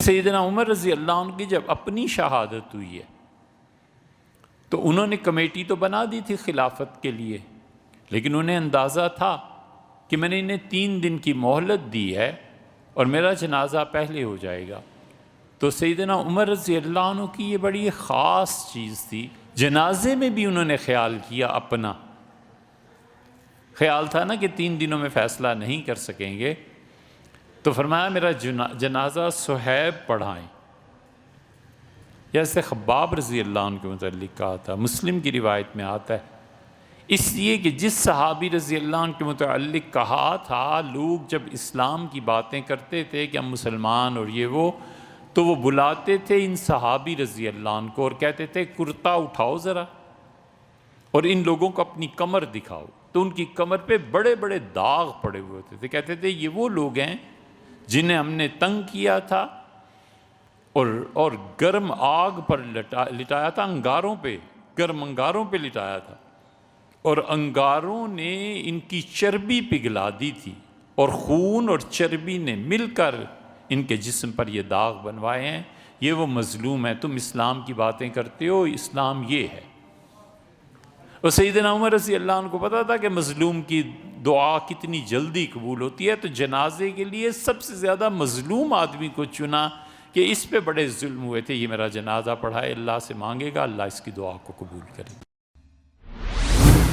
سیدنا عمر رضی اللہ عنہ کی جب اپنی شہادت ہوئی ہے تو انہوں نے کمیٹی تو بنا دی تھی خلافت کے لیے، لیکن انہیں اندازہ تھا کہ میں نے انہیں 3 دن کی مہلت دی ہے اور میرا جنازہ پہلے ہو جائے گا۔ تو سیدنا عمر رضی اللہ عنہ کی یہ بڑی خاص چیز تھی، جنازے میں بھی انہوں نے خیال کیا، اپنا خیال تھا نا کہ 3 دنوں میں فیصلہ نہیں کر سکیں گے، تو فرمایا میرا جنازہ صہیب پڑھائیں، جیسے خباب رضی اللہ عنہ کے متعلق کہا تھا، مسلم کی روایت میں آتا ہے، اس لیے کہ جس صحابی رضی اللہ عنہ کے متعلق کہا تھا لوگ جب اسلام کی باتیں کرتے تھے کہ ہم مسلمان اور یہ وہ، تو وہ بلاتے تھے ان صحابی رضی اللہ عنہ کو اور کہتے تھے کرتا اٹھاؤ ذرا اور ان لوگوں کو اپنی کمر دکھاؤ، تو ان کی کمر پہ بڑے بڑے داغ پڑے ہوئے ہوتے تھے، کہتے تھے یہ وہ لوگ ہیں جنہیں ہم نے تنگ کیا تھا اور گرم آگ پر لٹایا تھا، انگاروں پہ، گرم انگاروں پہ لٹایا تھا، اور انگاروں نے ان کی چربی پگھلا دی تھی اور خون اور چربی نے مل کر ان کے جسم پر یہ داغ بنوائے ہیں، یہ وہ مظلوم ہے، تم اسلام کی باتیں کرتے ہو، اسلام یہ ہے۔ اور سیدنا عمر رضی اللہ عنہ کو پتا تھا کہ مظلوم کی دعا کتنی جلدی قبول ہوتی ہے، تو جنازے کے لیے سب سے زیادہ مظلوم آدمی کو چنا کہ اس پہ بڑے ظلم ہوئے تھے، یہ میرا جنازہ پڑھائے، اللہ سے مانگے گا، اللہ اس کی دعا کو قبول کرے۔